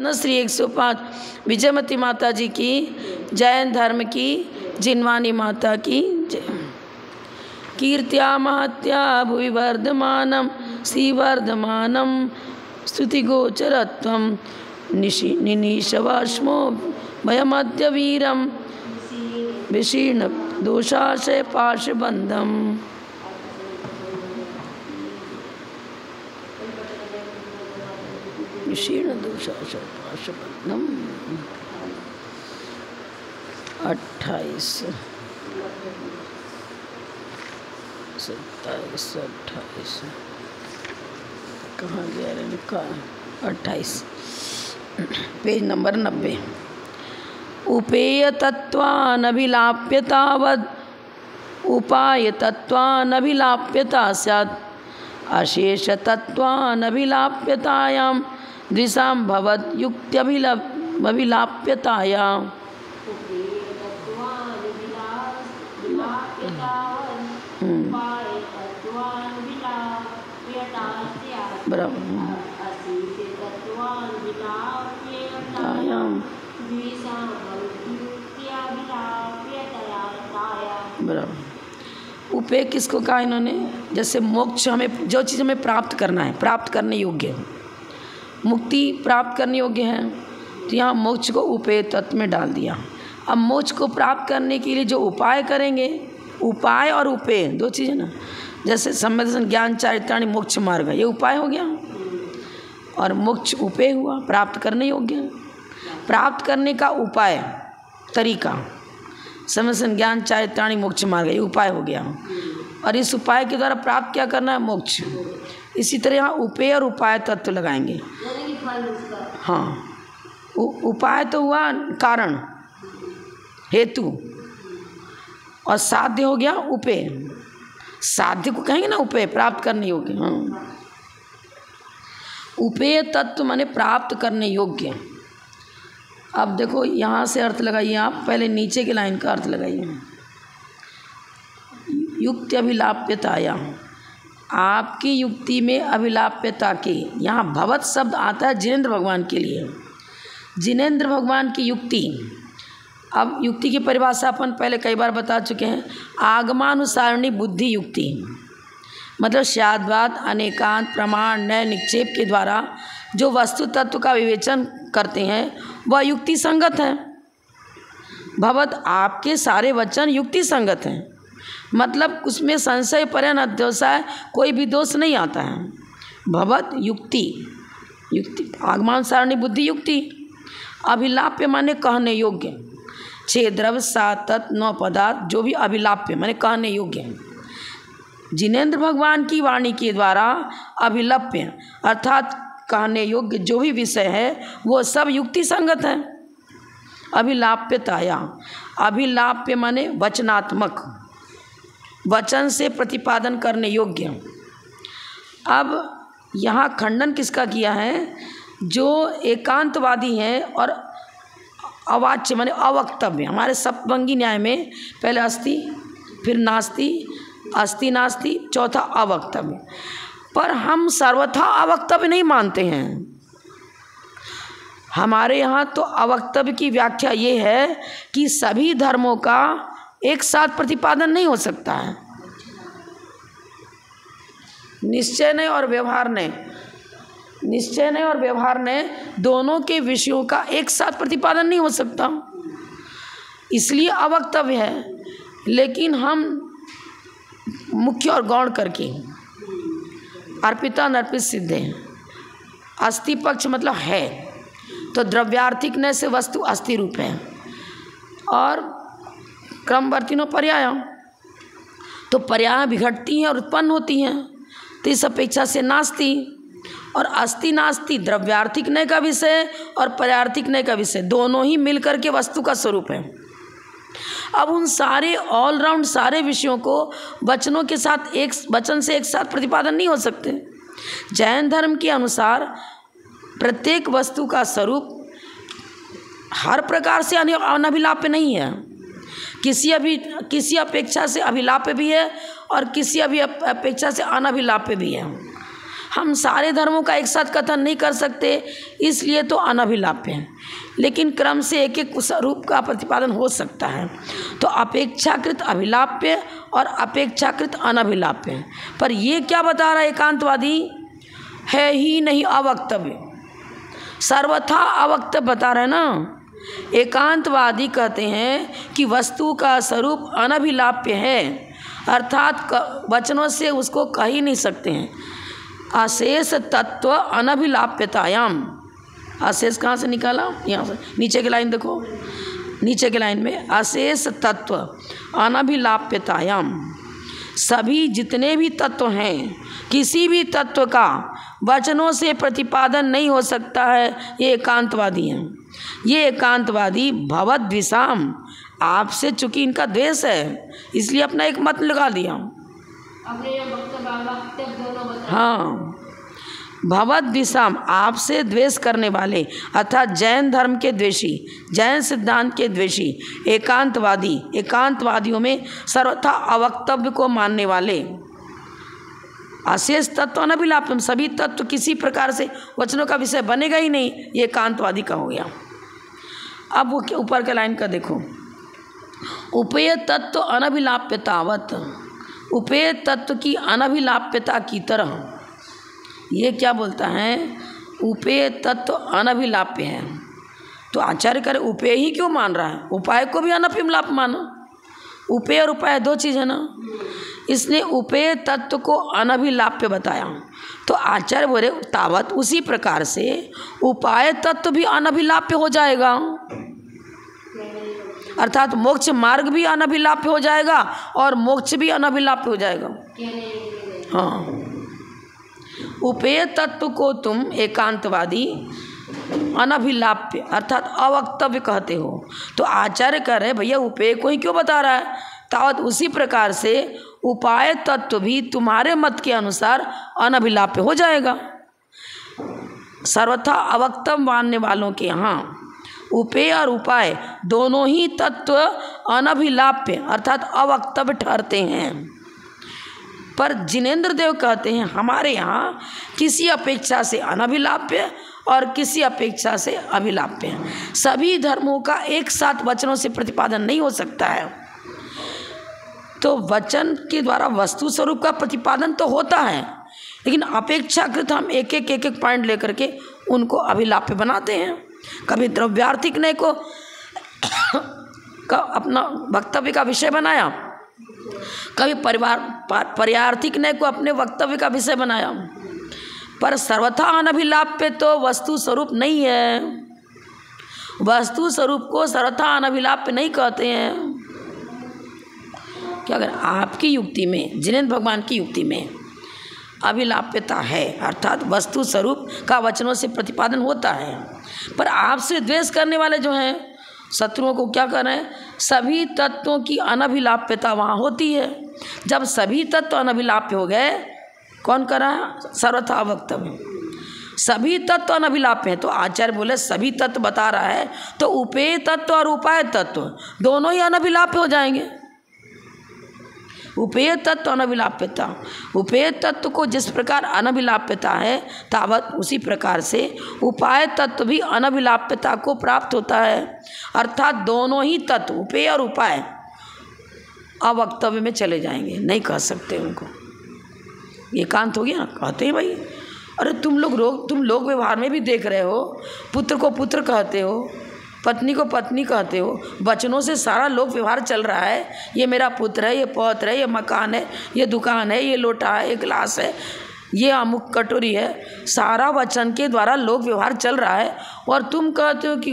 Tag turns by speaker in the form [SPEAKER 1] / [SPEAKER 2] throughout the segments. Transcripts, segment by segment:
[SPEAKER 1] न श्री 105 विजयमती माता जी की, जैन धर्म की, जिनवानी माता की जय। कीर्त्या महत्या भुवि वर्धमानं श्रीवर्धमानं स्तुतिगोचरत्वं निनीशवाश्मो भयमद्य वीरं विशीर्ण दोषाशय पाशबन्धम्। विशीर्ण दोषाशय पाशबन्धम्। 28 27 28 कहाँ गया रे लिखा 28 पेज नंबर 90। उपेय तत्वानभिलाप्य तावद् उपाय तत्वानभिलाप्यता स्यात् अशेष तत्वानभिलाप्यतायां द्विषां भवत् युक्त्यभिलाप्यतायाम्। उपेय किसको कहा इन्होंने? जैसे मोक्ष, हमें जो चीज़ हमें प्राप्त करना है, प्राप्त करने योग्य है, मुक्ति प्राप्त करने योग्य है, तो यहाँ मोक्ष को उपेय तत्व में डाल दिया। अब मोक्ष को प्राप्त करने के लिए जो उपाय करेंगे, उपाय और उपेय दो चीज़ें ना, जैसे सम्यक दर्शन ज्ञान चारित्राणि मोक्ष मार्ग, ये उपाय हो गया और मोक्ष उपेय हुआ, प्राप्त करने योग्य। प्राप्त करने का उपाय तरीका सम्यक दर्शन ज्ञान चारित्राणि मोक्ष मार्ग, ये उपाय हो गया और इस उपाय के द्वारा प्राप्त क्या करना है? मोक्ष। इसी तरह यहाँ उपेय और उपाय तत्व लगाएंगे। हाँ, उपाय तो हुआ कारण हेतु और साध्य हो गया उपेय। साध्य को कहेंगे ना उपेय, प्राप्त करने योग्य। हाँ, उपेय तत्व माने प्राप्त करने योग्य। अब देखो यहाँ से अर्थ लगाइए आप, पहले नीचे की लाइन का अर्थ लगाइए। युक्ति अभिलाप्यताया, आपकी युक्ति में अभिलाप्यता के, यहाँ भवत शब्द आता है जिनेंद्र भगवान के लिए। जिनेंद्र भगवान की युक्ति, अब युक्ति की परिभाषा अपन पहले कई बार बता चुके हैं। आगमानुसारणी बुद्धि युक्ति मतलब शाद्वाद अनेकांत प्रमाण नय निक्षेप के द्वारा जो वस्तु तत्व का विवेचन करते हैं वह युक्ति संगत है। भवत, आपके सारे वचन युक्ति संगत हैं, मतलब उसमें संशय पर्यन अध्योसाय कोई भी दोष नहीं आता है। भवत युक्ति, युक्ति आगमानुसारणी बुद्धि युक्ति। अभिलाप्य माने कहने योग्य, 6 द्रव्य 7 तत्व 9 पदार्थ जो भी अभिलाप्य माने कहने योग्य है। जिनेंद्र भगवान की वाणी के द्वारा अभिलप्य अर्थात कहने योग्य जो भी विषय है वो सब युक्ति संगत है। अभिलाप्यताया, अभिलाप्य माने वचनात्मक, वचन से प्रतिपादन करने योग्य। अब यहाँ खंडन किसका किया है? जो एकांतवादी हैं और अवाच्य माने अवक्तव्य। हमारे सप्तभंगी न्याय में पहले अस्ति, फिर नास्ति, अस्ति नास्ति, चौथा अवक्तव्य। पर हम सर्वथा अवक्तव्य नहीं मानते हैं। हमारे यहाँ तो अवक्तव्य की व्याख्या ये है कि सभी धर्मों का एक साथ प्रतिपादन नहीं हो सकता है। निश्चय ने और व्यवहार ने, निश्चय ने और व्यवहार ने दोनों के विषयों का एक साथ प्रतिपादन नहीं हो सकता, इसलिए अवक्तव्य है। लेकिन हम मुख्य और गौण करके अर्पिता नर्पित सिद्ध है। अस्थि पक्ष मतलब है, तो द्रव्यार्थिक न से वस्तु अस्थि रूप है और क्रमवर्तिनो पर्याय, तो पर्याय विघटती हैं और उत्पन्न होती हैं, तो इस अपेक्षा से नास्ति। और अस्थि नास्ति द्रव्यार्थिक नय का विषय और पर्यार्थिक नय का विषय, दोनों ही मिलकर के वस्तु का स्वरूप है। अब उन सारे ऑलराउंड सारे विषयों को वचनों के साथ, एक वचन से एक साथ प्रतिपादन नहीं हो सकते। जैन धर्म के अनुसार प्रत्येक वस्तु का स्वरूप हर प्रकार से अनभिलाप्य नहीं है। किसी अपेक्षा से अभिलाप्य भी है और किसी अपेक्षा से अनभिलाप्य भी है। हम सारे धर्मों का एक साथ कथन नहीं कर सकते, इसलिए तो अनभिलाप्य है, लेकिन क्रम से एक एक स्वरूप का प्रतिपादन हो सकता है। तो अपेक्षाकृत अभिलाप्य और अपेक्षाकृत अनभिलाप्य है। पर ये क्या बता रहा है एकांतवादी? है ही नहीं अवक्तव्य, सर्वथा अवक्तव्य बता रहे ना। एकांतवादी कहते हैं कि वस्तु का स्वरूप अनभिलाप्य है, अर्थात वचनों से उसको कह ही नहीं सकते हैं। अशेष तत्व अनभिलाप्यतायाम, अशेष कहाँ से निकाला? यहाँ से नीचे की लाइन देखो, नीचे की लाइन में अशेष तत्व अनभिलाप्यतायाम, सभी जितने भी तत्व हैं, किसी भी तत्व का वचनों से प्रतिपादन नहीं हो सकता है, ये एकांतवादी हैं। ये एकांतवादी भवद्विषाम, आपसे चूंकि इनका द्वेष है इसलिए अपना एक मत लगा दिया। हाँ, भवद्विषाम, आपसे द्वेष करने वाले अर्थात जैन धर्म के द्वेषी, जैन सिद्धांत के द्वेषी एकांतवादी, एकांतवादियों में सर्वथा अवक्तव्य को मानने वाले, अशेष तत्व अनभिलाप्यम, सभी तत्व किसी प्रकार से वचनों का विषय बनेगा ही नहीं, ये एकांतवादी का हो गया। अब वो ऊपर के लाइन का देखो, उपेय तत्व अनभिलाप्यतावत, उपेय तत्व की अनभिलाप्यता की तरह। ये क्या बोलता है? उपेय तत्व अनभिलाप्य है, तो आचार्य करे उपेय ही क्यों मान रहा है? उपाय को भी अनभिलाप्य मानो। उपेय और उपाय दो चीज़ है ना, इसने उपेय तत्व को अनभिलाप्य बताया। तो आचार्य बोले तावत उसी प्रकार से उपाय तत्व भी अनभिलाप्य हो जाएगा, अर्थात मोक्ष मार्ग भी अनभिलाप्य हो जाएगा और मोक्ष भी अनभिलाप्य हो जाएगा। हाँ, उपेय तत्व को तुम एकांतवादी अनभिलाप्य अर्थात अवक्तव्य कहते हो, तो आचार्य कह रहे भैया उपेय को ही क्यों बता रहा है? तावत उसी प्रकार से उपाय तत्व भी तुम्हारे मत के अनुसार अनभिलाप्य हो जाएगा। सर्वथा अवक्तव्य मानने वालों के यहाँ उपेय और उपाय दोनों ही तत्व अनभिलाप्य अर्थात अवक्तव्य ठहरते हैं। पर जिनेंद्र देव कहते हैं हमारे यहाँ किसी अपेक्षा से अनभिलाप्य और किसी अपेक्षा से अभिलाप्य है। सभी धर्मों का एक साथ वचनों से प्रतिपादन नहीं हो सकता है। तो वचन के द्वारा वस्तु स्वरूप का प्रतिपादन तो होता है, लेकिन अपेक्षाकृत हम एक एक पॉइंट लेकर के उनको अभिलाप्य बनाते हैं। कभी द्रव्यार्थिक ने को अपना वक्तव्य का विषय बनाया, कभी पर्यार्थिक ने को अपने वक्तव्य का विषय बनाया, पर सर्वथा अनभिलाप्य तो वस्तु स्वरूप नहीं है। वस्तु स्वरूप को सर्वथा अनभिलाप्य नहीं कहते हैं। क्या अगर आपकी युक्ति में, जिनेंद्र भगवान की युक्ति में अभिलाप्यता है, अर्थात वस्तु स्वरूप का वचनों से प्रतिपादन होता है, पर आपसे द्वेष करने वाले जो हैं शत्रुओं को क्या कर रहे हैं? सभी तत्वों की अनभिलाप्यता वहाँ होती है। जब सभी तत्व अनभिलाप्य हो गए, कौन कर रहा है? सर्वथा अवक्तव्य। सभी तत्व अनभिलाप्य हैं, तो आचार्य बोले सभी तत्व बता रहा है तो उपेय तत्व और उपाय तत्व दोनों ही अनभिलाप्य हो जाएंगे। उपेय तत्व अनभिलाप्यता, उपेय तत्व को जिस प्रकार अनभिलाप्यता है तावत उसी प्रकार से उपाय तत्व भी अनभिलाप्यता को प्राप्त होता है, अर्थात दोनों ही तत्व उपेय और उपाय अवक्तव्य में चले जाएंगे, नहीं कह सकते उनको। एकांत हो गया ना, कहते हैं भाई अरे तुम लोग व्यवहार में भी देख रहे हो, पुत्र को पुत्र कहते हो, पत्नी को पत्नी कहते हो, वचनों से सारा लोक व्यवहार चल रहा है। ये मेरा पुत्र है, ये पौत्र है, ये मकान है, ये दुकान है, ये लोटा है, ये गिलास है, ये अमुक कटोरी है, सारा वचन के द्वारा लोक व्यवहार चल रहा है। और तुम कहते हो कि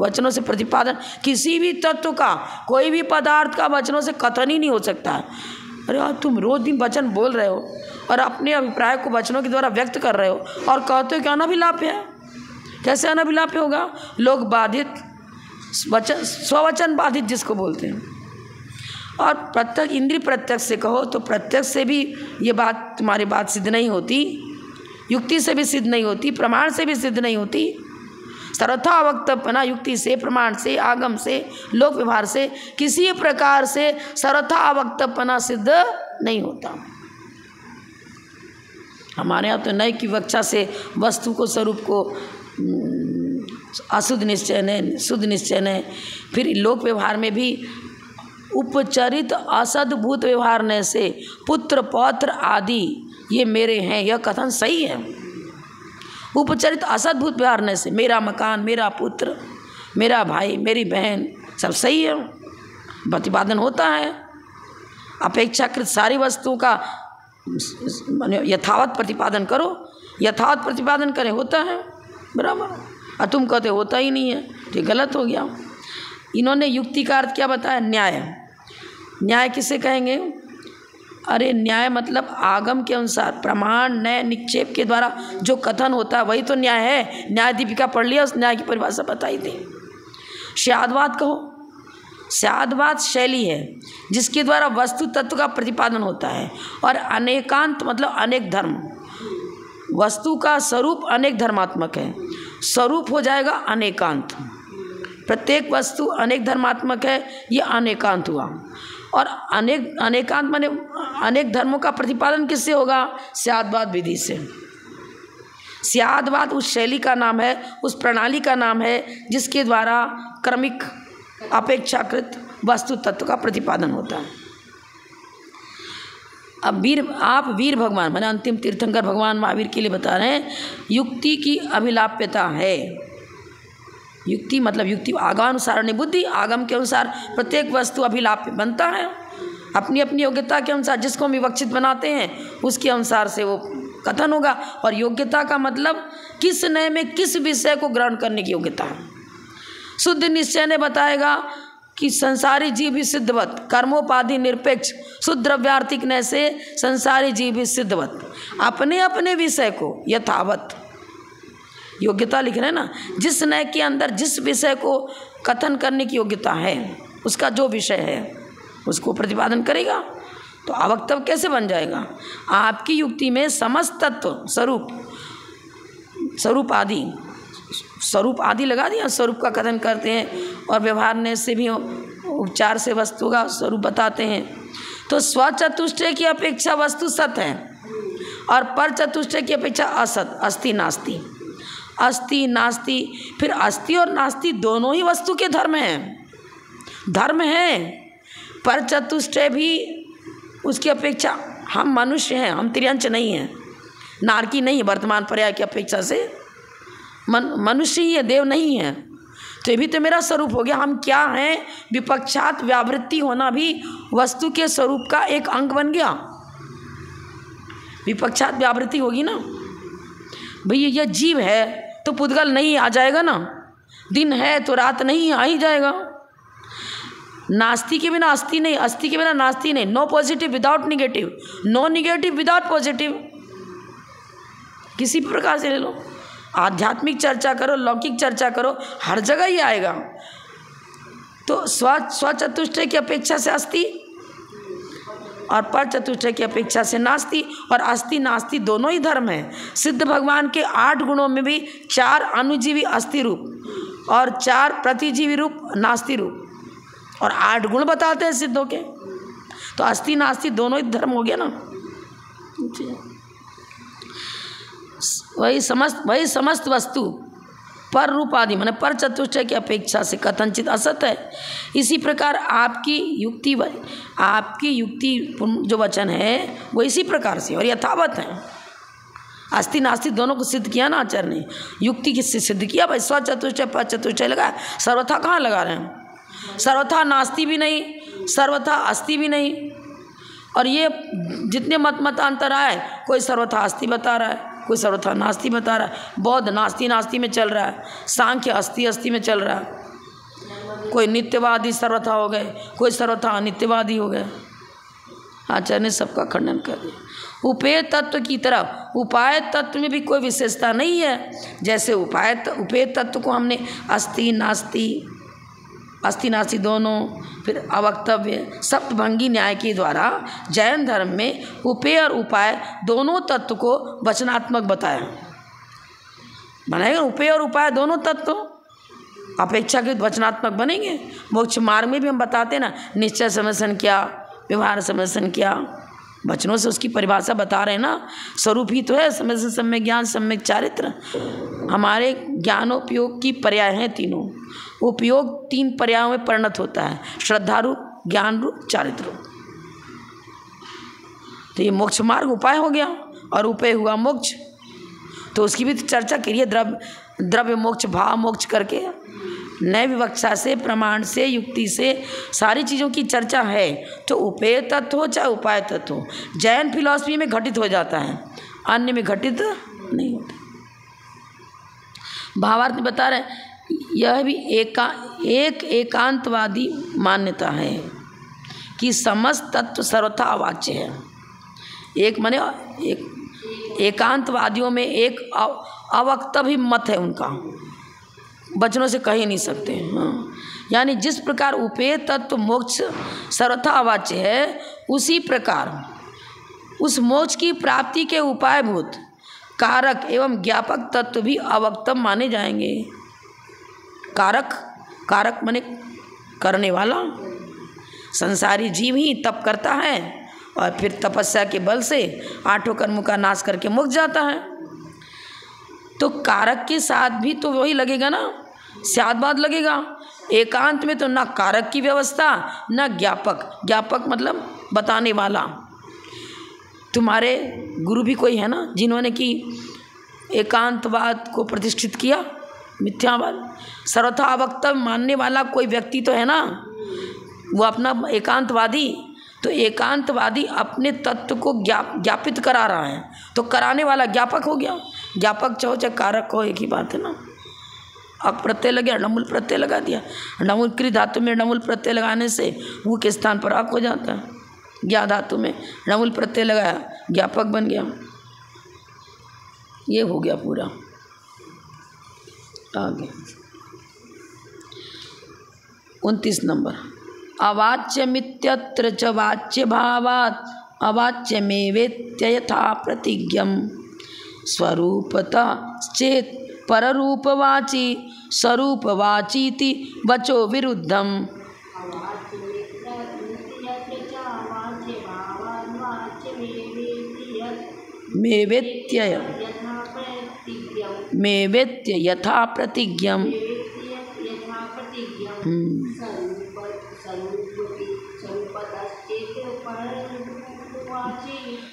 [SPEAKER 1] वचनों से प्रतिपादन किसी भी तत्व का, कोई भी पदार्थ का वचनों से कथन ही नहीं हो सकता है। अरे यार तुम रोज दिन वचन बोल रहे हो और अपने अभिप्राय को वचनों के द्वारा व्यक्त कर रहे हो और कहते हो कि अनभिलाप्य है। कैसे अनभिलाप्य होगा? लोग बाधित, वचन स्ववचन बाधित जिसको बोलते हैं। और प्रत्यक्ष इंद्रिय प्रत्यक्ष से कहो तो प्रत्यक्ष से भी ये बात, तुम्हारी बात सिद्ध नहीं होती, युक्ति से भी सिद्ध नहीं होती, प्रमाण से भी सिद्ध नहीं होती। सर्वथा अवक्तव्यपना युक्ति से, प्रमाण से, आगम से, लोक व्यवहार से किसी प्रकार से सर्वथा अवक्तव्यपना सिद्ध नहीं होता। हमारे यहाँ तो नए की विवक्षा से वस्तु को स्वरूप को अशुद्ध निश्चय ने, शुद्ध निश्चय ने। फिर लोक व्यवहार में भी उपचरित असद्भूत व्यवहार ने से पुत्र पौत्र आदि ये मेरे हैं, यह कथन सही है। उपचरित असद्भूत व्यवहार ने से मेरा मकान, मेरा पुत्र, मेरा भाई, मेरी बहन, सब सही है, प्रतिपादन होता है। अपेक्षाकृत सारी वस्तुओं का यथावत प्रतिपादन करो, यथावत प्रतिपादन करें, होता है बराबर। और तुम कहते होता ही नहीं है, तो गलत हो गया। इन्होंने युक्ति का अर्थ क्या बताया? न्याय। न्याय किसे कहेंगे? अरे न्याय मतलब आगम के अनुसार प्रमाण न्याय निक्षेप के द्वारा जो कथन होता है वही तो न्याय है। न्याय दीपिका पढ़ लिया, उस न्याय की परिभाषा बताई थी। स्याद्वाद कहो, स्याद्वाद शैली है जिसके द्वारा वस्तु तत्व का प्रतिपादन होता है। और अनेकांत मतलब अनेक धर्म, वस्तु का स्वरूप अनेक धर्मात्मक है, स्वरूप हो जाएगा अनेकांत। प्रत्येक वस्तु अनेक धर्मात्मक है, ये अनेकांत हुआ। और अनेकांत माने अनेक धर्मों का प्रतिपादन किससे होगा? स्याद्वाद विधि से। स्याद्वाद उस शैली का नाम है, उस प्रणाली का नाम है जिसके द्वारा क्रमिक अपेक्षाकृत वस्तु तत्व का प्रतिपादन होता है। अब आप वीर भगवान माने अंतिम तीर्थंकर भगवान महावीर के लिए बता रहे हैं, युक्ति की अभिलाप्यता है। युक्ति मतलब युक्ति आगमानुसारणी बुद्धि, आगम के अनुसार प्रत्येक वस्तु अभिलाप्य बनता है अपनी अपनी योग्यता के अनुसार। जिसको हम विवक्षित बनाते हैं उसके अनुसार से वो कथन होगा। और योग्यता का मतलब किस नए में किस विषय को ग्रहण करने की योग्यता है। शुद्ध निश्चय ने बताएगा कि संसारी जीव ही सिद्धवत, कर्मोपाधि निरपेक्ष शुद्ध द्रव्यार्थिक नय से संसारी जीव ही सिद्धवत, अपने अपने विषय को यथावत योग्यता लिख रहे हैं ना। जिस नय के अंदर जिस विषय को कथन करने की योग्यता है, उसका जो विषय है उसको प्रतिपादन करेगा। तो अवक्तव्य कैसे बन जाएगा? आपकी युक्ति में समस्त तत्व स्वरूप आदि लगा दिया, स्वरूप का कथन करते हैं। और व्यवहार ने से भी उपचार से वस्तु का स्वरूप बताते हैं। तो स्वचतुष्टय की अपेक्षा वस्तु सत है और पर चतुष्टय की अपेक्षा असत, अस्ति नास्ति। अस्ति नास्ति, फिर अस्ति और नास्ति दोनों ही वस्तु के धर्म हैं। पर चतुष्टय भी उसकी अपेक्षा, हम मनुष्य हैं, हम त्रियंच नहीं हैं, नारकी नहीं है, वर्तमान पर्याय की अपेक्षा से मनुष्य ही है, देव नहीं है। तो ये भी तो मेरा स्वरूप हो गया। हम क्या हैं? विपक्षात व्यावृत्ति होना भी वस्तु के स्वरूप का एक अंग बन गया। विपक्षात व्यावृत्ति होगी ना भैया, यह जीव है तो पुद्गल नहीं आ जाएगा ना, दिन है तो रात नहीं आ ही जाएगा। नास्ति के बिना अस्थि नहीं, अस्थि के बिना नास्ति नहीं। No positive without negative, no negative without positive. किसी प्रकार से ले लो, आध्यात्मिक चर्चा करो, लौकिक चर्चा करो, हर जगह ही आएगा। तो स्वचतुष्टय की अपेक्षा से अस्थि और पर चतुष्टय की अपेक्षा से नास्ति। और अस्थि नास्ति दोनों ही धर्म है। सिद्ध भगवान के 8 गुणों में भी 4 अनुजीवी अस्थि रूप और 4 प्रतिजीवी रूप नास्ति रूप, और 8 गुण बताते हैं सिद्धों के। तो अस्थि नास्ति दोनों ही धर्म हो गया ना। वही समस्त वस्तु पर रूप आदि माने पर चतुष्टय की अपेक्षा से कथनचित असत है। इसी प्रकार आपकी युक्ति जो वचन है वो इसी प्रकार से और यथावत है। अस्थि नास्ति दोनों को सिद्ध किया ना आचार्य ने। युक्ति किससे सिद्ध किया भाई? स्व चतुष्टय पर चतुष्टय लगा, सर्वथा कहाँ लगा रहे हैं? सर्वथा नास्ति भी नहीं, सर्वथा अस्थि भी नहीं। और ये जितने मतांतर आए, कोई सर्वथा अस्थि बता रहा है, कोई सर्वथा नास्ति बता रहा है। बौद्ध नास्ति में चल रहा है, सांख्य अस्थि में चल रहा है। कोई नित्यवादी सर्वथा हो गए, कोई सर्वथा अनित्यवादी हो गए। आचार्य ने सबका खंडन कर दिया। उपेय तत्व की तरफ उपाय तत्व में भी कोई विशेषता नहीं है। जैसे उपेय तत्व को हमने अस्थि नास्ति दोनों, फिर अवक्तव्य सप्तभंगी न्याय के द्वारा जैन धर्म में उपेय और उपाय दोनों तत्व को वचनात्मक बताया। बनेगा उपेय और उपाय दोनों तत्व अपेक्षाकृत वचनात्मक बनेंगे। मोक्ष मार्ग में भी हम बताते ना, निश्चय समर्थन क्या, व्यवहार समर्थन क्या, वचनों से उसकी परिभाषा बता रहे हैं ना। स्वरूप ही तो है समय से सम्यक ज्ञान सम्यक चारित्र। हमारे ज्ञानोपयोग की पर्याय हैं तीनों। उपयोग 3 पर्यायों में परिणत होता है, श्रद्धा रूप, ज्ञान रूप, चारित्र रूप। तो ये मोक्ष मार्ग उपाय हो गया और उपाय हुआ मोक्ष। तो उसकी भी चर्चा करिए, द्रव्य मोक्ष, भाव मोक्ष करके नए विवक्षा से, प्रमाण से, युक्ति से सारी चीज़ों की चर्चा है। तो उपेय तत्व हो चाहे उपाय तत्व हो, जैन फिलॉसफी में घटित हो जाता है, अन्य में घटित नहीं होता। भावार्थ में बता रहे यह भी एक एकांतवादी मान्यता है कि समस्त तत्व सर्वथा अवाच्य है। एक माने एकांतवादियों में एक अवक्तव्य मत है उनका, वचनों से कह ही नहीं सकते। हाँ, यानी जिस प्रकार उपेय तत्व मोक्ष सर्वथा अवाच्य है, उसी प्रकार उस मोक्ष की प्राप्ति के उपायभूत कारक एवं ज्ञापक तत्व भी अवक्तव्य माने जाएंगे। कारक माने करने वाला। संसारी जीव ही तप करता है और फिर तपस्या के बल से 8 कर्मों का नाश करके मुक्त जाता है। तो कारक के साथ भी तो वही लगेगा ना, स्यादबाद लगेगा। एकांत में तो ना कारक की व्यवस्था ना ज्ञापक मतलब बताने वाला। तुम्हारे गुरु भी कोई है ना जिन्होंने कि एकांतवाद को प्रतिष्ठित किया, मिथ्यावाद, सर्वथा अवक्तव्य मानने वाला कोई व्यक्ति तो है ना, वो अपना एकांतवादी। तो एकांतवादी अपने तत्व को ज्ञापित करा रहा है, तो कराने वाला ज्ञापक हो गया। ज्ञापक चाहो चाहे कारक हो, एक ही बात है ना। अक प्रत्यय लगे, अणमुल प्रत्यय लगा दिया। अणमुल कृ धातु में अणमुल प्रत्यय लगाने से वो के स्थान पर अक हो जाता है। ज्ञा धातु में अणमुल प्रत्यय लगाया, ज्ञापक बन गया। ये हो गया पूरा। आगे 29 नंबर, अवाच्यमित्यत्र च वाच्य भावात् अवाच्यमेवेत्य यथा प्रतिज्ञम् स्वरूपतः चेत् पररूपवाची स्वरूपवाचीति वचो विरुद्धम्। मेवेत्य यथा प्रतिज्ञम्।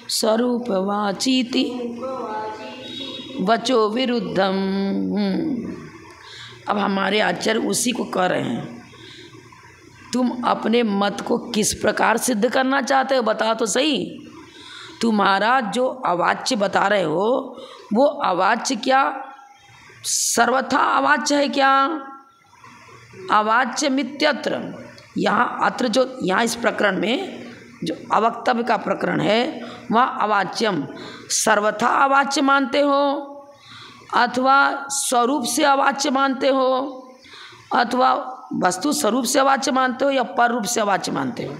[SPEAKER 1] स्वरूपवाचीति वचो विरुद्धम। अब हमारे आचार्य उसी को कह रहे हैं, तुम अपने मत को किस प्रकार सिद्ध करना चाहते हो, बता तो सही। तुम्हारा जो अवाच्य बता रहे हो वो अवाच्य क्या सर्वथा अवाच्य है क्या? अवाच्य मित्यत्र, यहाँ इस प्रकरण में जो अवक्तव्य का प्रकरण है वहाँ अवाच्यम सर्वथा अवाच्य मानते हो, अथवा स्वरूप से अवाच्य मानते हो, अथवा वस्तु स्वरूप से अवाच्य मानते हो, या पर रूप से अवाच्य मानते हो।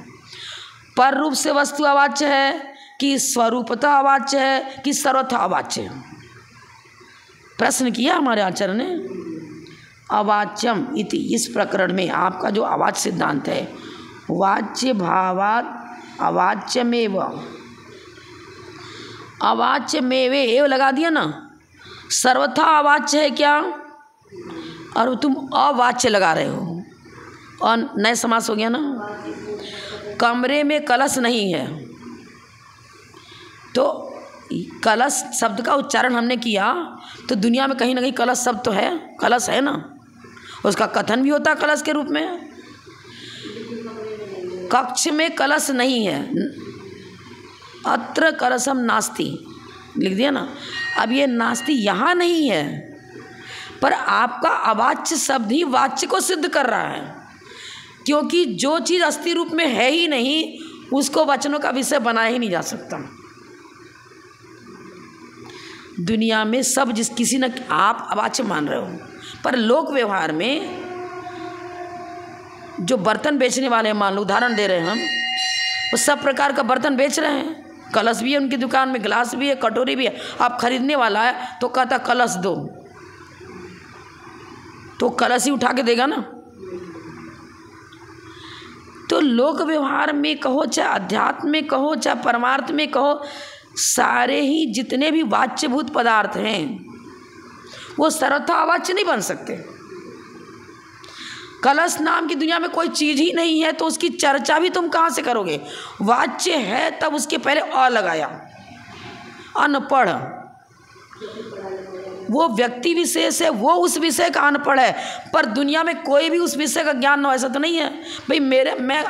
[SPEAKER 1] पर रूप से वस्तु अवाच्य है कि स्वरूपतः अवाच्य है कि सर्वथा अवाच्य है? प्रश्न किया हमारे आचार्य ने। अवाच्यम इति, इस प्रकरण में आपका जो अवाच्य सिद्धांत है, वाच्य भावात् अवाच्यमेव, अवाच्यमेवे एव लगा दिया ना, सर्वथा अवाच्य है क्या? और तुम अवाच्य लगा रहे हो, और नए समास हो गया ना। कमरे में कलश नहीं है, तो कलश शब्द का उच्चारण हमने किया तो दुनिया में कहीं ना कहीं कलश शब्द तो है, कलश है ना, उसका कथन भी होता है कलश के रूप में। कक्ष में कलश नहीं है, अत्र कलशम नास्ति लिख दिया ना। अब ये नास्ति यहाँ नहीं है, पर आपका अवाच्य शब्द ही वाच्य को सिद्ध कर रहा है, क्योंकि जो चीज़ अस्थि रूप में है ही नहीं उसको वचनों का विषय बनाया ही नहीं जा सकता। दुनिया में सब किसी न आप अवाच्य मान रहे हो, पर लोक व्यवहार में जो बर्तन बेचने वाले, मान लो उदाहरण दे रहे हैं हम, वो सब प्रकार का बर्तन बेच रहे हैं। कलश भी है उनकी दुकान में, गिलास भी है, कटोरी भी है। आप खरीदने वाला है तो कहता कलश दो, तो कलश ही उठा के देगा ना। तो तो लोक व्यवहार में कहो, चाहे अध्यात्म में कहो, चाहे परमार्थ में कहो, सारे ही जितने भी वाच्यभूत पदार्थ हैं वो सर्वथा अवाच्य नहीं बन सकते। कलश नाम की दुनिया में कोई चीज़ ही नहीं है तो उसकी चर्चा भी तुम कहाँ से करोगे? वाच्य है तब उसके पहले अ लगाया। अनपढ़ वो व्यक्ति विशेष है, वो उस विषय का अनपढ़ है, पर दुनिया में कोई भी उस विषय का ज्ञान ना हो ऐसा तो नहीं है। भाई मैं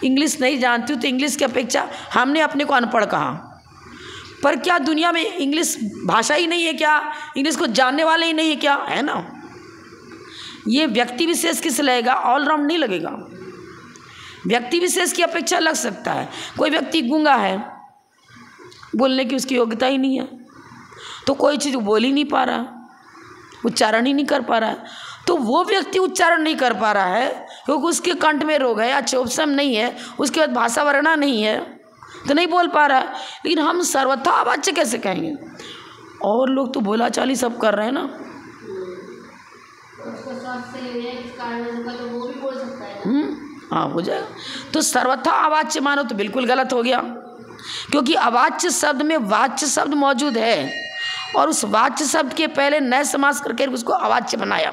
[SPEAKER 1] इंग्लिश नहीं जानती हूँ तो इंग्लिश की अपेक्षा हमने अपने को अनपढ़ कहा, पर क्या दुनिया में इंग्लिश भाषा ही नहीं है क्या? इंग्लिश को जानने वाले ही नहीं है क्या? है ना। ये व्यक्ति विशेष किस लगेगा? ऑलराउंड नहीं लगेगा। व्यक्ति विशेष की अपेक्षा लग सकता है। कोई व्यक्ति गूंगा है, बोलने की उसकी योग्यता ही नहीं है, तो कोई चीज़ बोल ही नहीं पा रहा, उच्चारण ही नहीं कर पा रहा है, तो वो व्यक्ति उच्चारण नहीं कर पा रहा है क्योंकि उसके कंठ में रोग है या चोपसम नहीं है, उसके बाद भाषा वर्णा नहीं है, तो नहीं बोल पा रहा है। लेकिन हम सर्वथा अवाच्य कैसे कहेंगे? और लोग तो बोला चाली सब कर रहे हैं ना। हाँ हो जाएगा। तो सर्वथा अवाच्य मानो तो बिल्कुल गलत हो गया, क्योंकि अवाच्य शब्द में वाच्य शब्द मौजूद है और उस वाच्य शब्द के पहले नए समास करके उसको अवाच्य बनाया।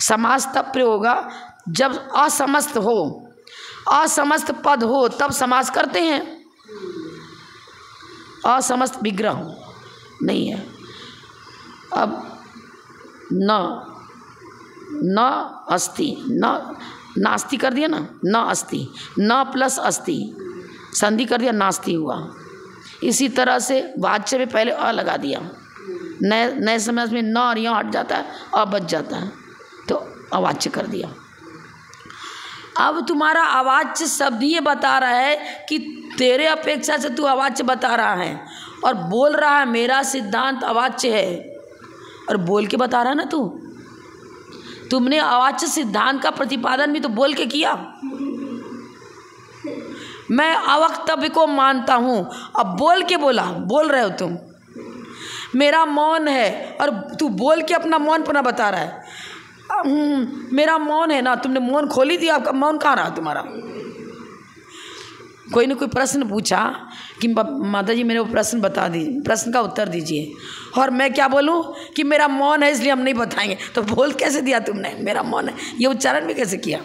[SPEAKER 1] समास तब प्रयोग होगा जब असमस्त हो, असमस्त पद हो, तब समास करते हैं। असमस्त विग्रह नहीं है। अब न अस्ति, न नास्ति कर दिया ना, न अस्ति, न प्लस अस्ति, संधि कर दिया, नास्ति हुआ। इसी तरह से वाच्य में पहले अ लगा दिया, नए समास में न और यहाँ हट जाता है, अ बच जाता है, तो अवाच्य कर दिया। अब तुम्हारा अवाच्य शब्द ये बता रहा है कि तेरे अपेक्षा से तू अवाच्य बता रहा है और बोल रहा है मेरा सिद्धांत अवाच्य है, और बोल के बता रहा है ना तू। तुमने अवाच्य सिद्धांत का प्रतिपादन भी तो बोल के किया। मैं अवक्तव्य को मानता हूँ, अब बोल के बोल रहे हो तुम। मेरा मौन है और तू बोल के अपना मौनपना बता रहा है। मेरा मौन है ना, तुमने मौन खोल ही दिया, आपका मौन कहाँ रहा तुम्हारा? कोई ने कोई प्रश्न पूछा कि माता जी मेरे को प्रश्न बता दीजिए, प्रश्न का उत्तर दीजिए, और मैं क्या बोलूँ कि मेरा मौन है इसलिए हम नहीं बताएंगे। तो बोल कैसे दिया तुमने मेरा मौन है? ये उच्चारण भी कैसे किया?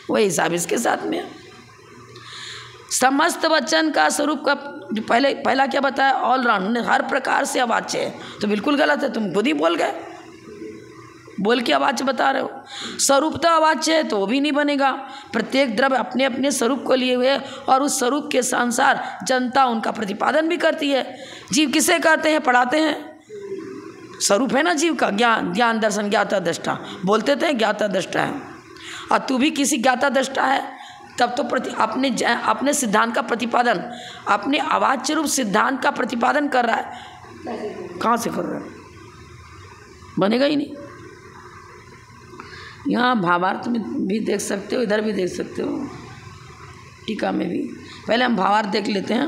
[SPEAKER 1] वही हिसाब इसके साथ में। समस्त वचन का स्वरूप का जो पहला क्या बताया? ऑलराउंड, हर प्रकार से अवाच्य है, तो बिल्कुल गलत है। तुम खुद ही बोल गए, बोल के अवाच्य बता रहे हो। स्वरूपतः अवाच्य है तो वो भी नहीं बनेगा। प्रत्येक द्रव्य अपने अपने स्वरूप को लिए हुए और उस स्वरूप के अनुसार जनता उनका प्रतिपादन भी करती है। जीव किसे कहते हैं? पढ़ाते हैं। स्वरूप है ना जीव का, ज्ञान दर्शन ज्ञाता दृष्टा, बोलते थे ज्ञाता दृष्टा है, और तू भी किसी ज्ञाता दृष्टा है। तब तो अपने सिद्धांत का प्रतिपादन, अपने अवाच्य रूप सिद्धांत का प्रतिपादन कर रहा है। कहाँ से कर रहा है? बनेगा ही नहीं। यहाँ भावार्थ में भी देख सकते हो, इधर भी देख सकते हो, टीका में भी। पहले हम भावार्थ देख लेते हैं।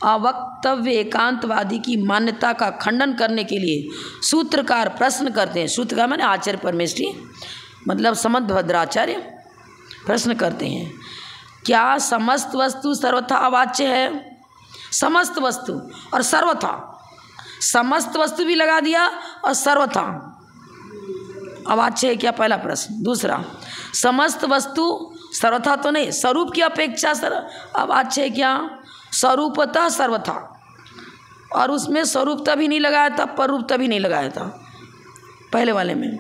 [SPEAKER 1] अवक्तव्य एकांतवादी की मान्यता का खंडन करने के लिए सूत्रकार प्रश्न करते हैं। सूत्रकार माने आचार्य परमेष्ठी, मतलब समद्भद्राचार्य प्रश्न करते हैं, क्या समस्त वस्तु सर्वथा अवाच्य है? समस्त वस्तु और सर्वथा, समस्त वस्तु भी लगा दिया और सर्वथा अवाच्य है क्या? पहला प्रश्न। दूसरा, समस्त वस्तु सर्वथा तो नहीं, स्वरूप की अपेक्षा अवाच्य है क्या? स्वरूपतः सर्वथा, और उसमें स्वरूपतः भी नहीं लगाया था, पररूपतः भी नहीं लगाया था पहले वाले में,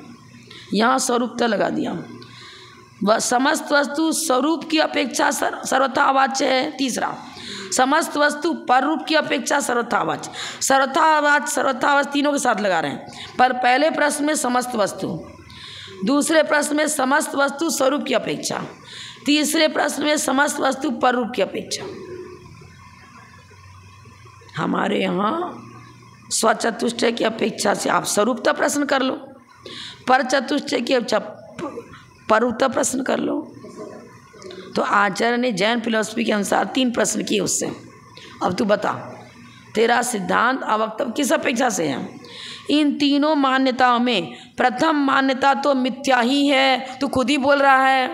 [SPEAKER 1] यहाँ स्वरूपतः लगा दिया। वह समस्त वस्तु स्वरूप की अपेक्षा सर्वथा अवाच्य है। तीसरा, समस्त वस्तु पररूप की अपेक्षा सर्वथा अवाच्य। सर्वथा अवाच्य तीनों के साथ लगा रहे हैं, पर पहले प्रश्न में समस्त वस्तु, दूसरे प्रश्न में समस्त वस्तु स्वरूप की अपेक्षा, तीसरे प्रश्न में समस्त वस्तु पररूप की अपेक्षा। हमारे यहाँ स्वचतुष्टय की अपेक्षा से आप स्वरूपता प्रश्न कर लो, पर चतुष्टय की अपेक्षा पररूपता प्रश्न कर लो। तो आचार्य ने जैन फिलॉसफी के अनुसार 3 प्रश्न किए उससे। अब तू बता, तेरा सिद्धांत अवक्तव्य किस अपेक्षा से है? इन तीनों मान्यताओं में प्रथम मान्यता तो मिथ्या ही है, तू खुद ही बोल रहा है।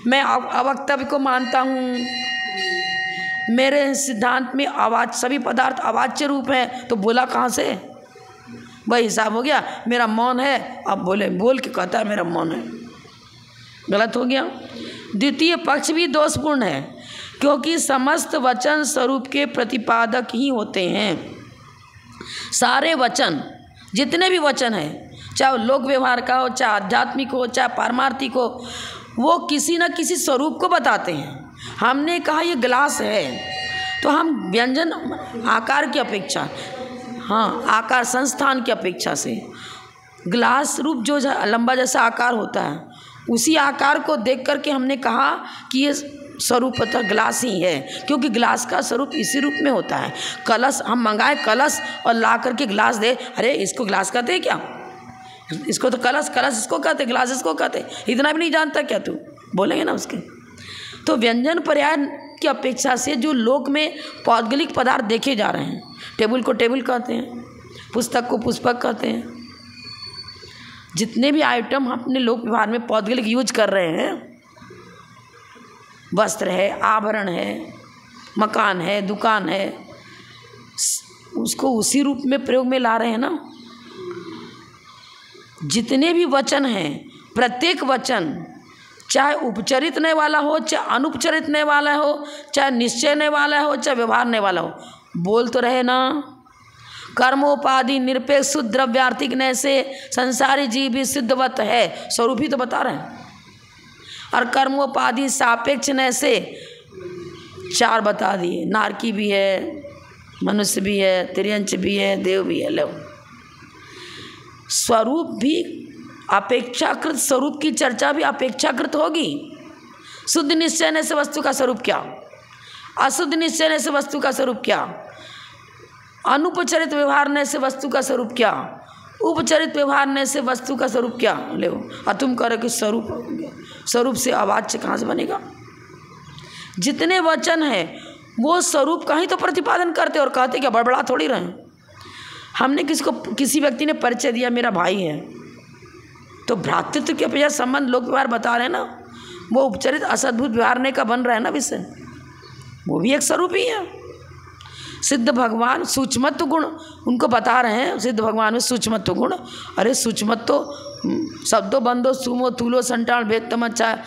[SPEAKER 1] मैं अवक्तव्य को मानता हूँ, मेरे सिद्धांत में आवाज, सभी पदार्थ आवाच्य रूप है, तो बोला कहाँ से? वही हिसाब हो गया, मेरा मौन है, अब बोल के कहता है मेरा मौन है, गलत हो गया। द्वितीय पक्ष भी दोषपूर्ण है, क्योंकि समस्त वचन स्वरूप के प्रतिपादक ही होते हैं। सारे वचन, जितने भी वचन हैं, चाहे लोक व्यवहार का हो, चाहे आध्यात्मिक हो, चाहे पारमार्थिक हो, वो किसी न किसी स्वरूप को बताते हैं। हमने कहा ये गिलास है, तो हम व्यंजन आकार की अपेक्षा, हाँ, आकार संस्थान की अपेक्षा से गिलास रूप जो लंबा जैसा आकार होता है, उसी आकार को देख करके हमने कहा कि ये स्वरूपतः गिलास ही है, क्योंकि गिलास का स्वरूप इसी रूप में होता है। कलश हम मंगाए कलश और ला करके गिलास दे, अरे इसको गिलास कहते हैं क्या? इसको तो कलश इसको कहते, गिलास इसको कहते, इतना भी नहीं जानता क्या तू? बोलेंगे ना उसके। तो व्यंजन पर्याय की अपेक्षा से जो लोक में पौद्गलिक पदार्थ देखे जा रहे हैं, टेबल को टेबल कहते हैं, पुस्तक को पुष्पक कहते हैं, जितने भी आइटम हम अपने लोक व्यवहार में पौद्गलिक यूज कर रहे हैं, वस्त्र है, आभरण है, मकान है, दुकान है, उसको उसी रूप में प्रयोग में ला रहे हैं ना। जितने भी वचन हैं, प्रत्येक वचन चाहे उपचरितने वाला हो, चाहे अनुपचरितने वाला हो, चाहे निश्चयने वाला हो, चाहे व्यवहारने वाला हो, बोल तो रहे ना। कर्मोपाधि निरपेक्ष शुद्ध द्रव्यार्थिक नय से संसारी जीव भी सिद्धवत है, स्वरूप ही तो बता रहे हैं। और कर्मोपाधि सापेक्ष नय से 4 बता दिए, नारकी भी है, मनुष्य भी है, तिर्यंच भी है, देव भी है। लो, स्वरूप भी अपेक्षाकृत, स्वरूप की चर्चा भी अपेक्षाकृत होगी। शुद्ध निश्चय से वस्तु का स्वरूप क्या, अशुद्ध निश्चय से वस्तु का स्वरूप क्या, अनुपचरित व्यवहार से वस्तु का स्वरूप क्या, उपचरित व्यवहार से वस्तु का स्वरूप क्या। ले, और तुम कह रहे कि स्वरूप से अवाच्य कहाँ से बनेगा? जितने वचन हैं वो स्वरूप का ही तो प्रतिपादन करते और कहते क्या बड़बड़ा थोड़ी रहे। हमने किसी व्यक्ति ने परिचय दिया मेरा भाई है, तो भ्रातृत्व के अपेक्षा संबंध लोक व्यवहार बता रहे हैं ना, वो उपचरित असद्भुत व्यवहारने का बन रहा है ना विषय, वो भी एक स्वरूप ही है। सिद्ध भगवान सूक्ष्मत्व गुण उनको बता रहे हैं, सिद्ध भगवान में सूक्ष्मत्व गुण। अरे सूक्ष्मत्व शब्दो बंदो सुमो तूलो संटाल भेद तमच्चा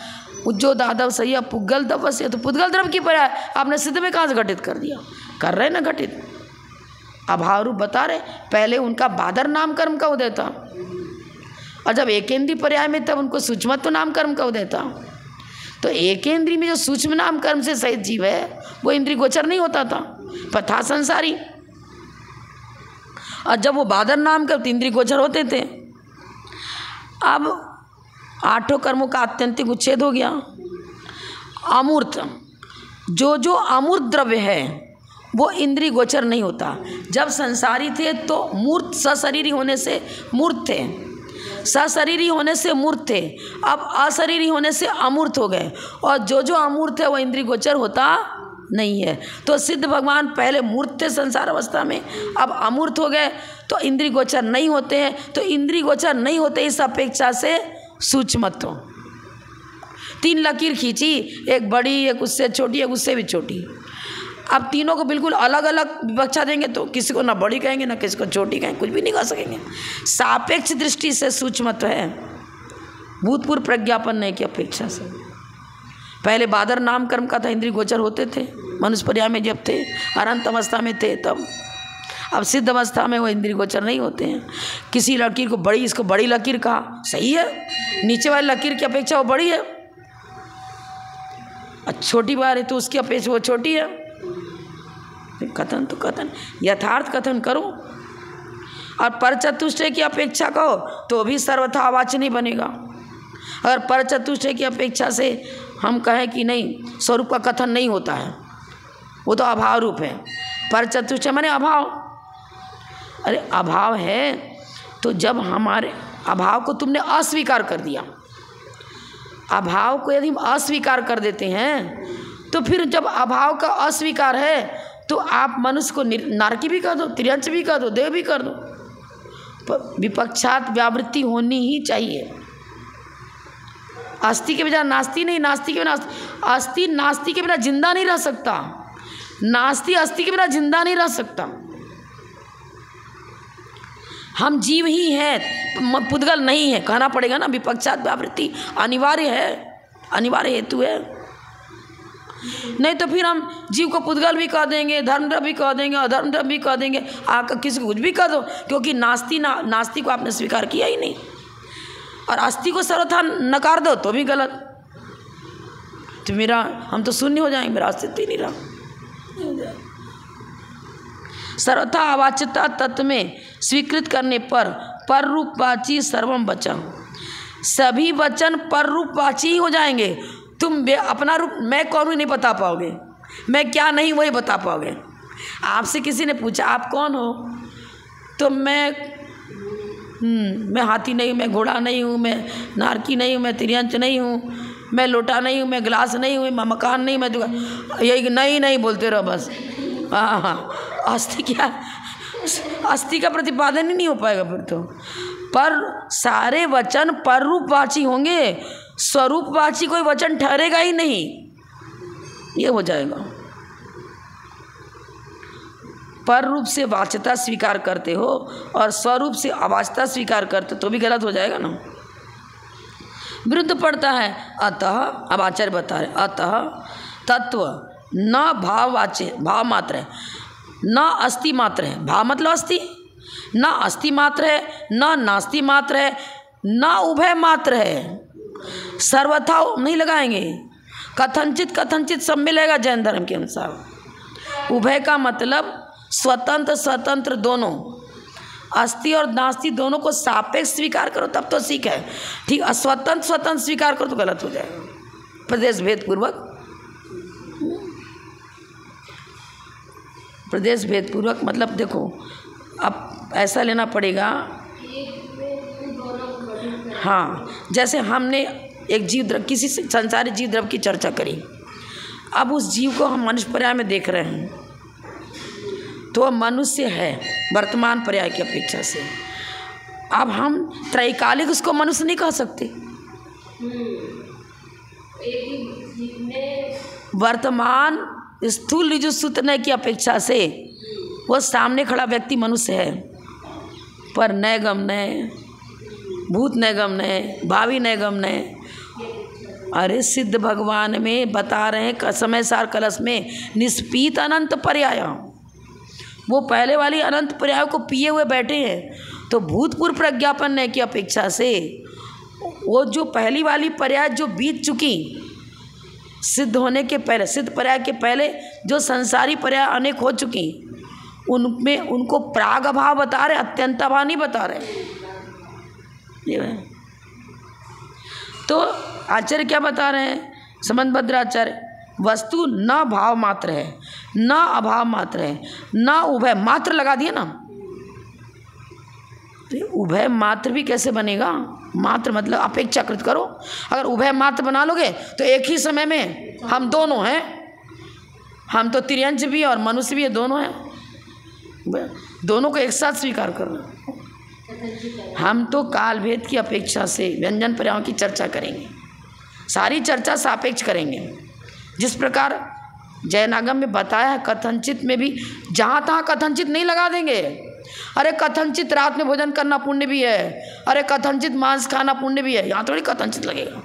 [SPEAKER 1] उज्जो दादव सैया पुद्गल दवस्य, तो पुद्गल द्रव की पर्याय आपने सिद्ध में कहाँ से घटित कर दिया? कर रहे ना घटित, अभाव रूप बता रहे। पहले उनका बादर नाम कर्म का उदय था, और जब एकेंद्रीय पर्याय में तब उनको सूक्ष्मत्व नाम कर्म का उदय था। तो एकेंद्रीय में जो सूक्ष्म नाम कर्म से सहित जीव है वो इंद्रिय गोचर नहीं होता था, पर था संसारी। और जब वो बादर नाम कर्म इंद्रिय गोचर होते थे। अब 8 कर्मों का आत्यंतिक उच्छेद हो गया। अमूर्त, जो अमूर्त द्रव्य है वो इंद्रिय गोचर नहीं होता। जब संसारी थे तो मूर्त सशरीरी होने से मूर्त थे, सशरीरी होने से मूर्त थे, अब अशरीरी होने से अमूर्त हो गए। और जो अमूर्त है वो इंद्रिय गोचर होता नहीं है। तो सिद्ध भगवान पहले मूर्त थे संसार अवस्था में, अब अमूर्त हो गए तो इंद्रिय गोचर नहीं होते हैं। तो इंद्रिय गोचर नहीं होते इस अपेक्षा से सूक्ष्मत्व। 3 लकीर खींची, एक बड़ी, एक उससे छोटी, एक उससे भी छोटी। अब तीनों को बिल्कुल अलग अलग विवक्षा देंगे तो किसी को ना बड़ी कहेंगे ना किसी को छोटी कहेंगे, कुछ भी नहीं कह सकेंगे। सापेक्ष दृष्टि से सूक्ष्मत्व है, भूतपूर्व प्रज्ञापन नहीं की अपेक्षा से। पहले बादर नाम कर्म का था, इंद्रिय गोचर होते थे मनुष्य पर्याय में जब थे, अनंत अवस्था में थे तब। अब सिद्ध अवस्था में वो इंद्रिय गोचर नहीं होते हैं। किसी लकीर को बड़ी, इसको बड़ी लकीर कहा, सही है, नीचे वाली लकीर की अपेक्षा वो बड़ी है, और छोटी बार है तो उसकी अपेक्षा वो छोटी है। कथन तो कथन, यथार्थ कथन करो। और परचतुष्टय की अपेक्षा कहो तो भी सर्वथा अवाच्य नहीं बनेगा। अगर परचतुष्टय की अपेक्षा से हम कहें कि नहीं स्वरूप का कथन नहीं होता है, वो तो अभाव रूप है। परचतुष्टय माने अभाव। अरे अभाव है तो जब हमारे अभाव को तुमने अस्वीकार कर दिया, अभाव को यदि हम अस्वीकार कर देते हैं तो फिर जब अभाव का अस्वीकार है तो आप मनुष्य को नारकी भी कर दो, तिर्यंच भी कर दो, देव भी कर दो। विपक्षात व्यावृत्ति होनी ही चाहिए। अस्थि के बजाय नास्ति नहीं, नास्ति के बिना अस्थि, नास्ति के बिना जिंदा नहीं रह सकता, नास्ति अस्थि के बिना जिंदा नहीं रह सकता। हम जीव ही हैं, पुद्गल नहीं है, कहना पड़ेगा ना, विपक्षात व्यावृत्ति अनिवार्य है, अनिवार्य हेतु है। नहीं तो फिर हम जीव को पुद्गल भी कह देंगे, धर्मद्रव्य भी कह देंगे, अधर्मद्रव्य भी कह देंगे, आकर किसी को कुछ भी कह दो, क्योंकि नास्ति को आपने स्वीकार किया ही नहीं। और अस्थि को सर्वथा नकार दो तो भी गलत, तो मेरा हम तो शून्य हो जाएंगे, मेरा अस्तित्व ही नहीं रहा। सर्वथा अवाच्यता तत्व में स्वीकृत करने पर पररूपवाची सर्वम वचन, सभी वचन पररूपवाची ही हो जाएंगे। तुम अपना रूप मैं कौन हूँ नहीं बता पाओगे, मैं क्या नहीं वही बता पाओगे। आपसे किसी ने पूछा आप कौन हो, तो मैं हाथी नहीं हूँ, मैं घोड़ा नहीं हूँ, मैं नारकी नहीं हूँ, मैं तिर्यंच नहीं हूँ, मैं लोटा नहीं हूँ, मैं गिलास नहीं हूँ, मैं मकान नहीं, मैं दुकान, यही नहीं बोलते रहो बस। हाँ, अस्थि क्या, अस्थि का प्रतिपादन ही नहीं हो पाएगा फिर तो। पर सारे वचन पररूपवाची होंगे, स्वरूपवाची कोई वचन ठहरेगा ही नहीं, ये हो जाएगा। पर रूप से वाच्यता स्वीकार करते हो और स्वरूप से अवाच्यता स्वीकार करते तो भी गलत हो जाएगा ना, विरुद्ध पड़ता है। अतः अब आचार्य बता रहे, अतः तत्व न भाववाच्य, भाव मात्र है, न अस्थि मात्र है, भाव मतलब अस्थि, न अस्थि मात्र है, न नास्ति मात्र है, न उभय मात्र है। सर्वथा नहीं लगाएंगे, कथनचित कथनचित सब मिलेगा जैन धर्म के अनुसार। उभय का मतलब स्वतंत्र स्वतंत्र दोनों, अस्थि और नास्ति दोनों को सापेक्ष स्वीकार करो तब तो ठीक है, ठीक। अस्वतंत्र स्वतंत्र स्वीकार करो तो गलत हो जाएगा। प्रदेश भेद पूर्वक, प्रदेश भेद पूर्वक मतलब देखो, अब ऐसा लेना पड़ेगा। हाँ, जैसे हमने एक जीव द्रव्य, किसी संसारी जीव द्रव्य की चर्चा करी, अब उस जीव को हम मनुष्य पर्याय में देख रहे हैं, तो मनुष्य है वर्तमान पर्याय की अपेक्षा से। अब हम त्रैकालिक उसको मनुष्य नहीं कह सकते, वर्तमान स्थूल ऋजु सूत्र की अपेक्षा से वो सामने खड़ा व्यक्ति मनुष्य है, पर नैगम नय, भूत नैगम नय, भावी नैगम नय। अरे सिद्ध भगवान में बता रहे हैं समय सार कलश में निष्पीत अनंत पर्याय, वो पहले वाली अनंत पर्याय को पिए हुए बैठे हैं। तो भूतपूर्व प्रज्ञापन नय की अपेक्षा से वो जो पहली वाली पर्याय जो बीत चुकी, सिद्ध होने के पहले, सिद्ध पर्याय के पहले जो संसारी पर्याय अनेक हो चुकी, उनमें उनको प्राग अभाव बता रहे, अत्यंत अभाव नहीं बता रहे। ये है। तो आचार्य क्या बता रहे हैं, संबंधभद्र आचार्य, वस्तु न भाव मात्र है, न अभाव मात्र है, न उभय मात्र लगा दिया ना, तो उभय मात्र भी कैसे बनेगा? मात्र मतलब अपेक्षाकृत करो, अगर उभय मात्र बना लोगे तो एक ही समय में हम दोनों हैं, हम तो तिर्यंच भी और मनुष्य भी है, दोनों हैं, दोनों को एक साथ स्वीकार करना। हम तो काल भेद की अपेक्षा से व्यंजन पर्यायों की चर्चा करेंगे, सारी चर्चा सापेक्ष करेंगे। जिस प्रकार जैनागम में बताया है, कथनचित में भी जहाँ तहाँ कथनचित नहीं लगा देंगे। अरे कथनचित रात में भोजन करना पुण्य भी है, अरे कथनचित मांस खाना पुण्य भी है, यहाँ थोड़ी कथनचित लगेगा।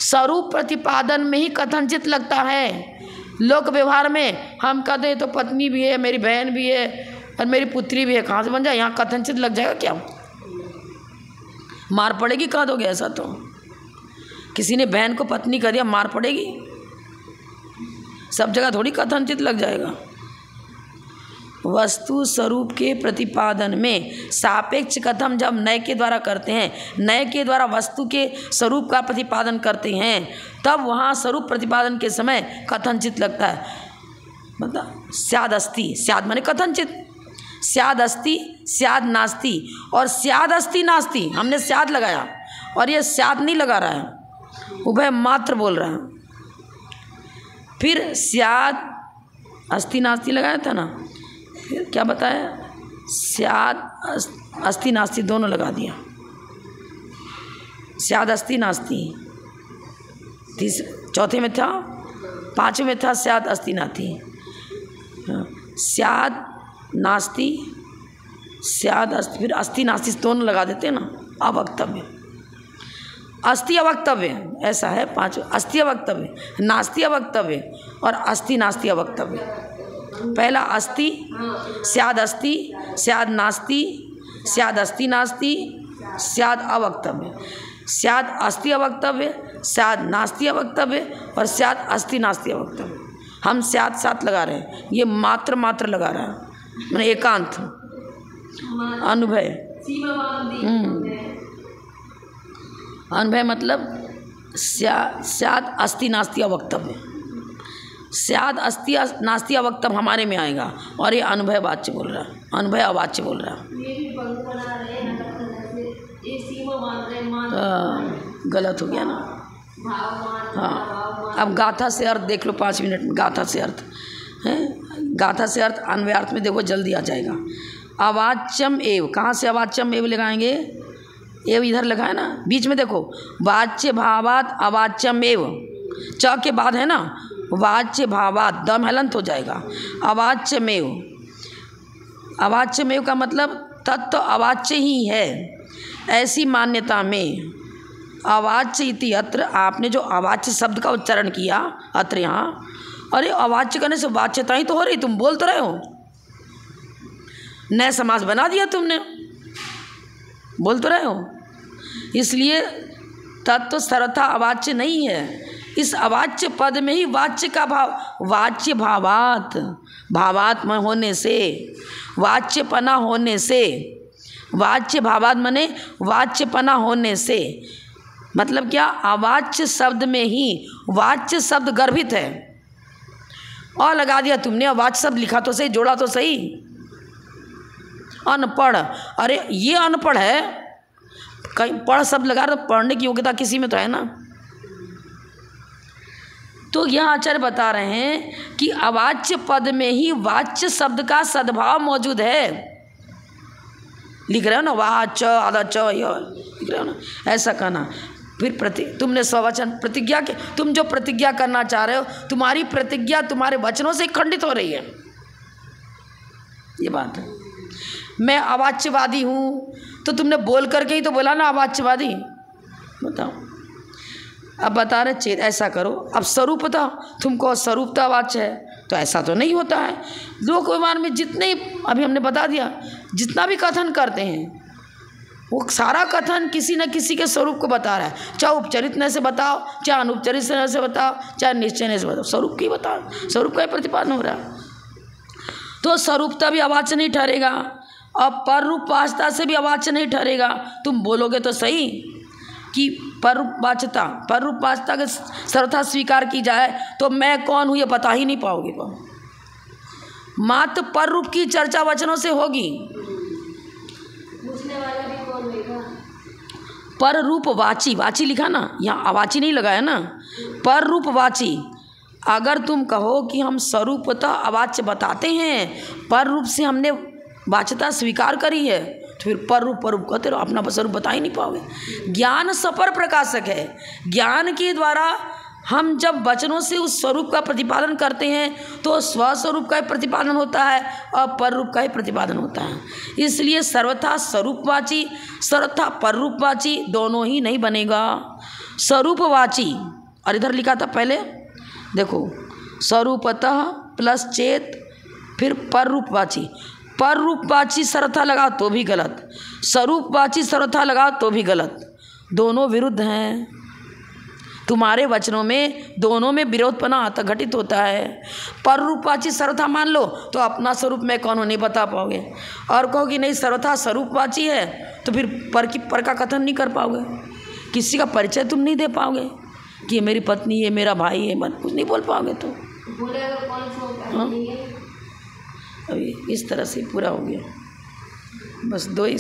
[SPEAKER 1] स्वरूप प्रतिपादन में ही कथनचित लगता है। लोक व्यवहार में हम कहते हैं तो पत्नी भी है, मेरी बहन भी है और मेरी पुत्री भी है, कहाँ से बन जाए? यहाँ कथनचित लग जाएगा क्या? मार पड़ेगी, कह दोगे ऐसा तो? किसी ने बहन को पत्नी कह दिया, मार पड़ेगी। सब जगह थोड़ी कथनचित लग जाएगा। वस्तु स्वरूप के प्रतिपादन में सापेक्ष कथन जब नय के द्वारा करते हैं, नय के द्वारा वस्तु के स्वरूप का प्रतिपादन करते हैं, तब वहाँ स्वरूप प्रतिपादन के समय कथनचित लगता है। मतलब स्याद अस्ति, स्याद माने कथनचित, स्याद अस्ति, स्याद नास्ति, और स्याद अस्ति नास्ति हमने स्याद लगाया और ये स्याद नहीं लगा रहा है, उभय मात्र बोल रहा है। फिर स्याद अस्ति नास्ति लगाया था ना, फिर क्या बताया? स्याद अस्ति नास्ति दोनों लगा दिया, स्याद अस्ति नास्ति। चौथे में था, पाँचवें में था स्याद अस्ति नास्ति। स्याद नास्ति, स्याद अस्ति, फिर अस्ति नास्ति दोनों लगा देते ना। अवक्तव्य, अस्ति अवक्तव्य, ऐसा है पाँच। अस्ति अवक्तव्य, नास्ति अवक्तव्य और अस्ति नास्ति अवक्तव्य। पहला अस्ति, स्याद अस्ति, स्याद नास्ति, स्याद अस्ति नास्ति, स्याद अवक्तव्य। स्याद अस्ति अवक्तव्य, स्याद नास्ति अवक्तव्य और स्याद अस्ति नास्ति अवक्तव्य। हम स्याद साथ लगा रहे हैं, ये मात्र लगा रहा है, मैंने एकांत अनुभय। अनुभय मतलब स्याद अस्ति नास्ति अवक्तव्य। स्याद अस्ति नास्ति अवक्तव्य हमारे में आएगा और ये अनुभय वाच्य बोल रहा है, अनुभय अवाच्य बोल रहा है। गलत हो गया ना। हाँ, अब गाथा से अर्थ देख लो 5 मिनट में। गाथा से अर्थ है, गाथा से अर्थ अन्वयार्थ में देखो जल्दी आ जाएगा। अवाच्यम एव, कहाँ से अवाच्यम एव लगाएंगे? एव इधर लगा है ना बीच में, देखो वाच्य भावात अवाच्यम एव, च के बाद है ना, वाच्य भावात, दम हलंत हो जाएगा। अवाच्यमेव, अवाच्यमेव का मतलब तत्व अवाच्य ही है, ऐसी मान्यता में। अवाच्य इति अत्र, आपने जो अवाच्य शब्द का उच्चारण किया अत्र यहाँ, अरे अवाच्य करने से वाच्यता ही तो हो रही, तुम बोल तो रहे हो, नया समास बना दिया तुमने, बोल तो रहे हो। इसलिए तत्व सर्वथा अवाच्य नहीं है। इस अवाच्य पद में ही वाच्य का भाव, वाच्य भावात, भावात में होने से, वाच्यपना होने से, वाच्य भावात माने वाच्यपना होने से, मतलब क्या? अवाच्य शब्द में ही वाच्य शब्द गर्भित है। और लगा दिया तुमने, अवाच्य शब्द लिखा तो सही, जोड़ा तो सही। अनपढ़, अरे ये अनपढ़ है, कहीं पढ़ शब्द लगा रहे तो पढ़ने की योग्यता किसी में तो है ना। तो यह आचार्य बता रहे हैं कि अवाच्य पद में ही वाच्य शब्द का सद्भाव मौजूद है। लिख रहे हो ना, वाच आधा च, लिख रहे हो ना, ऐसा कहना। फिर तुमने स्ववचन प्रतिज्ञा के, तुम जो प्रतिज्ञा करना चाह रहे हो, तुम्हारी प्रतिज्ञा तुम्हारे वचनों से खंडित हो रही है, ये बात है। मैं अवाच्यवादी हूँ, तो तुमने बोल करके ही तो बोला ना अवाच्यवादी, बताओ। अब बता रहे चेत ऐसा करो। अब स्वरूपता, तुमको स्वरूपता वाच्य है, तो ऐसा तो नहीं होता है। लोक व्यवहार में जितने, अभी हमने बता दिया, जितना भी कथन करते हैं वो सारा कथन किसी न किसी के स्वरूप को बता रहा है। चाहे उपचरित से बताओ, चाहे अनुपचरित से बताओ, चाहे निश्चय से बताओ, स्वरूप की बताओ, स्वरूप का ही प्रतिपादन हो रहा है। तो स्वरूपता भी अवाच्य नहीं ठहरेगा और पररूपवाच्यता से भी अवाच्य नहीं ठहरेगा। तुम बोलोगे तो सही कि पररूपवाच्यता, पररूपवाच्यता के सर्वथा स्वीकार की जाए तो मैं कौन हूँ ये बता ही नहीं पाओगे। मात्र पररूप की चर्चा वचनों से होगी। पररूपवाची, वाची लिखा ना, यहाँ अवाची नहीं लगाया ना, पररूपवाची। अगर तुम कहो कि हम स्वरूपतः अवाच्य बताते हैं, पर रूप से हमने वाच्यता स्वीकार करी है, तो फिर पर रूप कहते रहो, अपना स्वरूप बता ही नहीं पाओगे। ज्ञान सपर प्रकाशक है। ज्ञान के द्वारा हम जब वचनों से उस स्वरूप का प्रतिपादन करते हैं तो स्वस्वरूप का ही प्रतिपादन होता है और पर रूप का ही प्रतिपादन होता है। इसलिए सर्वथा स्वरूपवाची, सर्वथा पररूपवाची दोनों ही नहीं बनेगा। स्वरूपवाची, और इधर लिखा था पहले देखो, स्वरूपतः प्लस चेत, फिर पररूपवाची। पररूपवाची सर्वथा लगा तो भी गलत, स्वरूपवाची सर्वथा लगा तो भी गलत, दोनों विरुद्ध हैं। तुम्हारे वचनों में दोनों में विरोधपना आता घटित होता है। पररूपवाची सर्वथा मान लो तो अपना स्वरूप मैं कौन हूँ नहीं बता पाओगे, और कहो कि नहीं सर्वथा स्वरूपवाची है तो फिर पर का कथन नहीं कर पाओगे, किसी का परिचय तुम नहीं दे पाओगे कि ये मेरी पत्नी है, मेरा भाई है, मत कुछ नहीं बोल पाओगे। तो हाँ, अभी इस तरह से पूरा हो गया, बस 2 ही